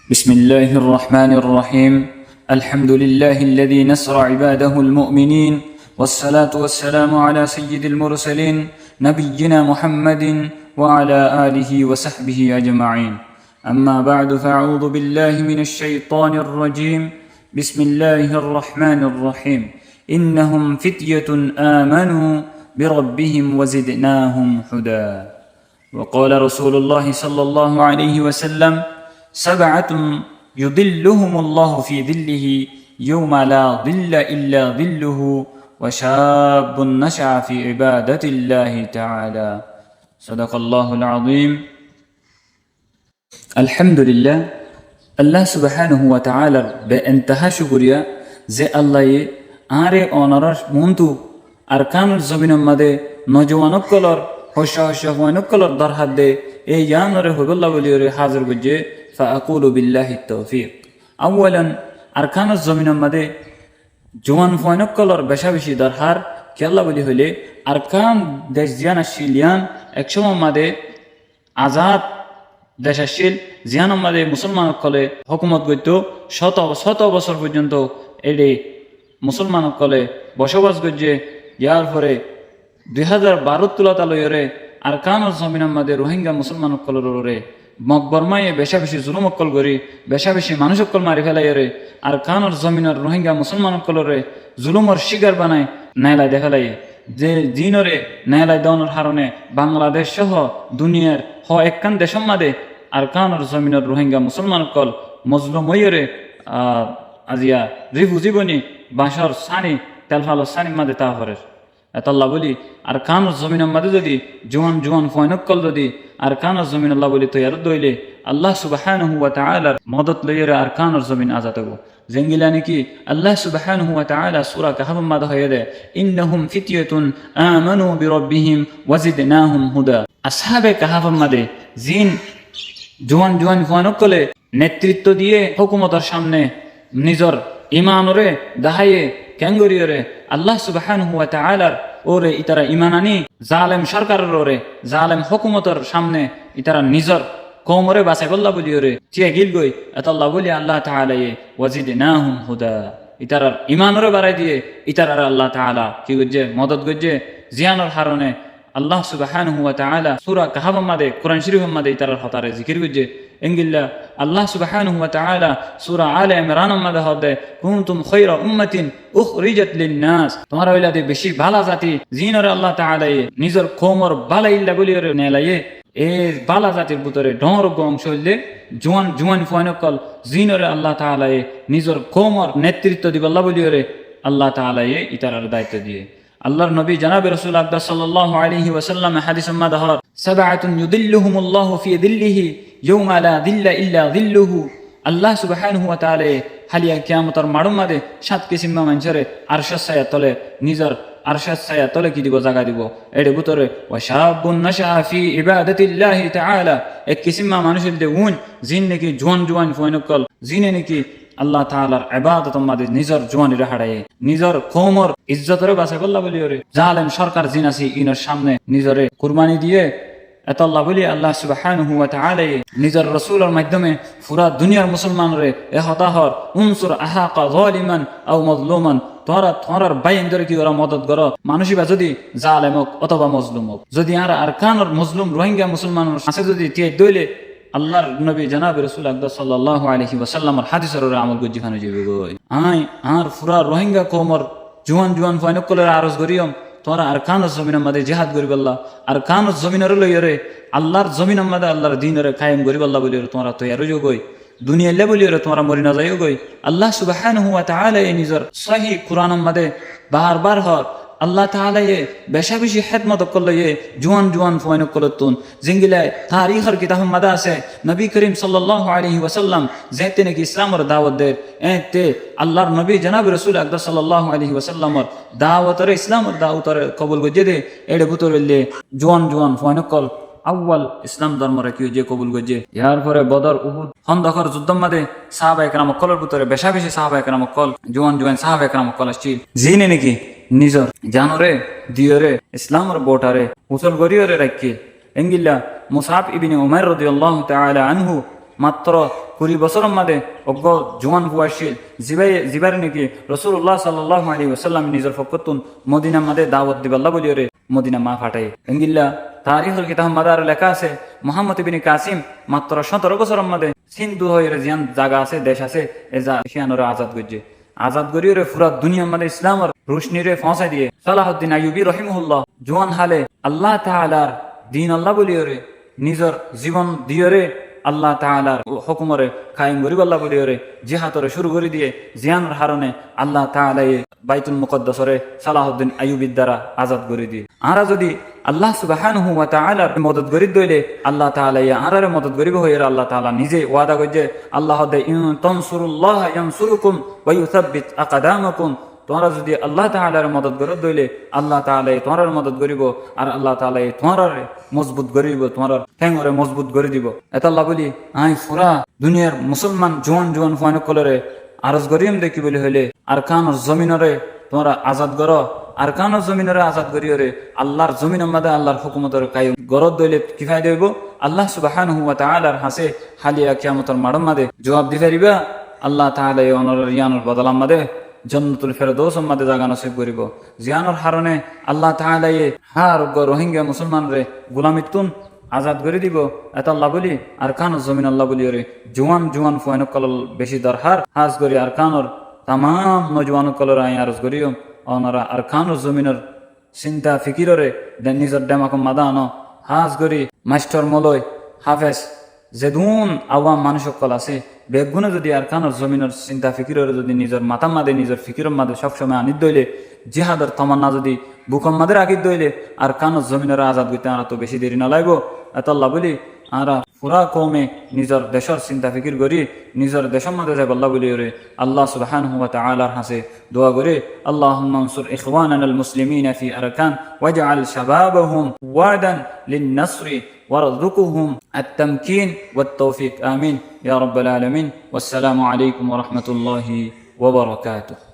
بسم الله الرحمن الرحيم. الحمد لله الذي نصر عباده المؤمنين، والصلاة والسلام على سيد المرسلين نبينا محمد وعلى آله وصحبه أجمعين. أما بعد، فأعوذ بالله من الشيطان الرجيم. بسم الله الرحمن الرحيم. إنهم فتية آمنوا بربهم وزدناهم هدى. وقال رسول الله صلى الله عليه وسلم: سبعة يظلهم الله في ظله يوم لا ظل إلا ظله، وشاب نشأ في عبادة الله تعالى. صدق الله العظيم. الحمد لله. আল্লাহ সুবহানাহু ওয়া তাআলার বেইনতাহা শুকরিয়া যে আল্লাহ আরে অনারার মন্তু আরকানুল জমিনের মাঝে নজওয়ানকলর হশহশওয়ানকলর দরহাদ দে এই ইয়ানরে হগল্লা বলিরে হাজির গজে ফাআকুলু বিল্লাহি তাওফীক। আওয়ালান আরকানুল জমিনের মাঝে জওয়ান ফয়নকলর বেশা বেশি দরহার কেল্লা বলি হইলে আরকান দেশ জিয়ানা শিলিয়ান একসময় মাঝে আজাদ দেশাশীল জিয়ান মাঝে মুসলমান কলে হুকুমত করত শত বছর পর্যন্ত এডে মুসলমান কলে বসবাস করছে। ইয়ার পরে 2012 তুলাতালয়রে আরকানুল জমিনের মাঝে রোহিঙ্গা মুসলমান কলরে মকবরমায়ে বেশা বেশি জুলুম অকল করি বেশা বেশি মানুষ অকল মারি ফেলাইরে আরকানুল জমিনের রোহিঙ্গা মুসলমান কলরে জুলুমর শিকার বানায় নাইলাই দেখালাই যে জিনরে নাইলাই দেওয়ানোর হারণে বাংলাদেশ সহ দুনিয়ার একখান দেশের মাঝে আরকানুল জমিনের রোহিঙ্গা মুসলমান কল মজলুম হইরে আজিয়া রিভু জীবনী বাঁশর সানি তেলফালো সানি মাঝে তা হরের এতল্লা বলি আরকানুল জমিনের মাঝে যদি জোয়ান ফয়নকল যদি আরকানুল জমিন আল্লাহ বলি তৈয়ার দইলে আল্লাহ সুবহানাহু ওয়া তাআলার মদত লইরে আরকানুল জমিন আজাদ হবো জেঙ্গিলা নাকি আল্লাহ সুবহানাহু ওয়া তাআলা সূরা কাহফের মাঝে হয়ে দেয় ইন্নাহুম ফিতয়াতুন আমানু বিরাব্বিহিম ওয়াজিদনাহুম হুদা। আসহাবে কাহফের মাঝে জিন জোয়ান ফয়নকলে নেতৃত্ব দিয়ে হুকুমতের সামনে নিজর ইমানরে দাহাইয়ে ক্যাঙ্গরিয়রে আল্লাহ সুবহানাহু ওয়া তাআলার ওরে ইতারা ইমান আনি জালেম সরকারের ওরে জালেম হুকুমতের সামনে ইতারা নিজর কওমরে বাঁচাই বল্লা বলি ওরে চিয়া গিল গই এতাল্লাহ বলি আল্লাহ তাআলা ওয়াজিদনাহুম হুদা ইতারার ইমানরে বাড়াই দিয়ে ইতারার আল্লাহ তাআলা কি গজ্জে মদত গজ্জে জিয়ানোর হারণে আল্লাহ সুবহানাহু ওয়া তাআলা সূরা কাহফের মাঝে কোরআন শরীফের মাঝে ইতারার হতারে জিকির গজ্জে এঙ্গিল্লা আল্লাহ সুবহানাহু ওয়া তাআলা সূরা আলে ইমরানের মাঝে হদে কুনতুম খায়রা উম্মাতিন উখরিজাত লিন-নাস তোমরা হইলাতে বেশি ভালো জাতি জিনরে আল্লাহ তাআলা নিজের কওমর বালাইল্লা বলিরে নেলায়ে এই বালা জাতির ভিতরে ডর অংশ হইলে জোয়ান ফয়নকল জিনরে আল্লাহ তাআলা নিজের কওমর নেতৃত্ব দিবাল্লা বলিরে আল্লাহ তাআলা ইতারার দায়িত্ব দিয়ে আল্লাহর নবী জনাবে রাসূল আকরাম সাল্লাল্লাহু আলাইহি ওয়াসাল্লাম হাদিসের মাঝে হর সাবআতুন ইউদিল্লুহুমুল্লাহু ফি যিল্লিহি ইয়াওমা লা যিল্লা ইল্লা যিল্লুহু। আল্লাহ সুবহানাহু ওয়া তাআলা হালিয়া কিয়ামতের মাড়ুর মাঝে 7 কিসিম মানুষরে আরশের ছায়া তলে নিজের আরশের ছায়া তলে কি দিব জায়গা দিব এর ভিতরে ওয়া শাবুন নাশা ফি ইবাদাতিল্লাহি তাআলা এক কিসিম মানুষের দেউন জিন নাকি জোয়ান ফয়নকল জিনে নাকি আল্লাহ তাআলার ইবাদতের মাঝে নিজের জওয়ানিরে হারায় নিজের কওমর ইজ্জতরে বাঁচাই বল্লা বলি ওরে জালেম সরকার জিন আছে ইনের সামনে নিজরে কুরবানি দিয়ে এতল্লাহ বলি আল্লাহ সুবহানাহু ওয়া তাআলা নিজের রাসূলের মাধ্যমে পুরা দুনিয়ার মুসলমানরে এহতাহর উনসুর আহাকা যালিমান আও মাজলুমান তোরার বাইন ধরে কি ওরা মদত করো মানুষিবা যদি জালেম হোক অথবা মজলুম হোক যদি আর আরকানুল মজলুম রোহিঙ্গা মুসলমান আছে যদি টিয়ে দইলে আল্লাহর নবী জনাবে রাসূল আকরাম সাল্লাল্লাহু আলাইহি ওয়াসাল্লামের হাদিসের আমল গজি ফানো যাবে গই আর পুরা রোহিঙ্গা কওমর জোয়ান ফয়নকলের আরজ করিয়ম তোরা আরকানুল জমিনের মাঝে জিহাদ করিব আল্লাহ আরকানুল জমিনের লইরে আল্লাহর জমিনের মাঝে আল্লাহর দ্বীনরে কায়েম করিব আল্লাহ বলিরে তোমরা তৈয়ার হইও গই দুনিয়া লে বলিরে তোমরা মরি না যাইও গই। আল্লাহ সুবহানাহু ওয়া তাআলা নিজের সহিহ কুরআনের মাঝে বারবার হর আল্লাহ তাআলা বেশা বেশি খেদমত করলে জোয়ান ফয়নকলতুন জিঙ্গিলায় তারিখের কিতাবের মাঝে আছে নবী করিম সাল্লাল্লাহু আলাইহি ওয়াসাল্লাম যেতে নাকি ইসলামের দাওয়াত দেয় এতে আল্লাহর নবী জনাবে রাসূল আকরাম সাল্লাল্লাহু আলাইহি ওয়াসাল্লামের দাওয়াতরে ইসলামের দাওয়াতরে কবুল গজে দে এর ভিতরে জোয়ান ফয়নকল আউয়াল ইসলাম ধর্মরে কি যে কবুল গজে ইয়ার পরে বদর উহুদ খন্দকের যুদ্ধের মাঝে সাহাবায়ে কেরাম কলের ভিতরে বেশা বেশি সাহাবায়ে কেরাম কল জোয়ান সাহাবায়ে কেরাম কল আসছিল জিনে নাকি নিজর জানরে দিয়রে ইসলামের বোটারে উসল গরিয়রে রাখি এঙ্গিল্লা মুসআব ইবনে উমাইর রাদিয়াল্লাহু তাআলা আনহু মাত্র 20 বছরের মাঝে অজ্ঞ জোয়ান বুয়াশীল জিবারে নাকি রাসূলুল্লাহ সাল্লাল্লাহু আলাইহি ওয়াসাল্লাম নিজের ফকতুন মদিনার মাঝে দাওয়াত দিবাল্লাহ বলি রে মদিনা মা ফাটাই এঙ্গিল্লা তারিখের কিতাব মাদার লেখা আছে মুহাম্মদ ইবনে কাসিম মাত্র 17 বছরের মাঝে সিন্ধু হয়ে জিয়ান জায়গা আছে দেশ আছে এ যা এশিয়ানরে আজাদ করছে আজাদ করিয়ে রে পুরা দুনিয়ার মাঝে ইসলামের রোশনি রে পৌঁছাই দিয়ে সালাহুদ্দিন আইয়ুবী রহিমাহুল্লাহ জোয়ান হালে আল্লাহ তাআলার দিন আল্লাহ বলিও রে নিজের জীবন দিয়ে রে আল্লাহ তাআলার হুকুমরে কায়েম করিব আল্লাহ বলিও রে জিহাদরে শুরু করে দিয়ে জিয়ানের হারণে আল্লাহ তাআলা বাইতুল মুকদ্দাসরে সালাহুদ্দিন আইয়ুবীর দ্বারা আজাদ করে দিয়ে আরা যদি আল্লাহ সুবহানাহু ওয়া তাআলার মদদ করি দইলে আল্লাহ তাআলা আরারে মদদ করিব হয়ে আল্লাহ তাআলা নিজে ওয়াদা করছে আল্লাহ দে ইন তানসুরুল্লাহ ইয়ানসুরুকুম ওয়া ইউসাব্বিত আকদামাকুম তোমরা যদি আল্লাহ তাআলার মদদ করো দইলে আল্লাহ তাআলা তোমার মদদ করিব আর আল্লাহ তাআলা তোমার মজবুত করিব তোমার ঠ্যাঙরে মজবুত করে দিব এত আল্লাহ বলি আই পুরা দুনিয়ার মুসলমান জোয়ান ফাইনক কলরে আরজ করিম দেখি বলি হইলে আর কানর জমিনরে তোমরা আজাদ করো আর কানর জমিনরে আজাদ করিও রে আল্লাহর জমিনের মধ্যে আল্লাহর হুকুমতের কায়ম গরদ দইলে কি ফায়দা হইব আল্লাহ সুবহানাহু ওয়া তাআলার হাসে হালিয়া কিয়ামতের মাড়ম মাদে জবাব দি পারিবা আল্লাহ তাআলা এই অনর ইয়ানোর বদলাম মাদে জন্নতুল ফেরদৌসের মাঝে জায়গা নসিব করিব জিয়ানোর হারণে আল্লাহ তাআলা হার রোহিঙ্গা মুসলমানরে গোলামিতুন আজাদ করে দিব এত আল্লাহ বলি আর কানর জমিন আল্লাহ বলি রে জুয়ান ফুয়ানক কল বেশি দরহার হাজ করি আর কানর তাম নজওয়ানক কলর আই আরজ করিও অনারা আর কানর জমিনের চিন্তা ফিকিররে নিজের ডেমাক মাদানো হাজ করি মাস্টার মলয় হাফেজ যেদুন আওয়াম মানুষ সকল আছে বেগুনে যদি আর কানর জমিনের চিন্তা ফিকিরের যদি নিজের মাথা মাদে নিজের ফিকিরের মাদে সবসময় আনিত দইলে জিহাদের তমান্না যদি বুকম মাদের আকিত দইলে আর কানর জমিনের আজাদ করতে আর তো বেশি দেরি না লাগবো এত আল্লাহ বলি আরা পুরা কমে নিজের দেশের চিন্তা ফিকির করি নিজের দেশের মধ্যে যাই আল্লাহ বলি রে আল্লাহ সুবহানাহু ওয়া তাআলার হাসে দোয়া করে আল্লাহুম্মা আনসুর ইখওয়ানানাল মুসলিমিনা ফি আরকান ওয়াজআল শাবাবাহুম ওয়াদান লিন-নাসরি وارزقهم التمكين والتوفيق آمين يا رب العالمين والسلام عليكم ورحمة الله وبركاته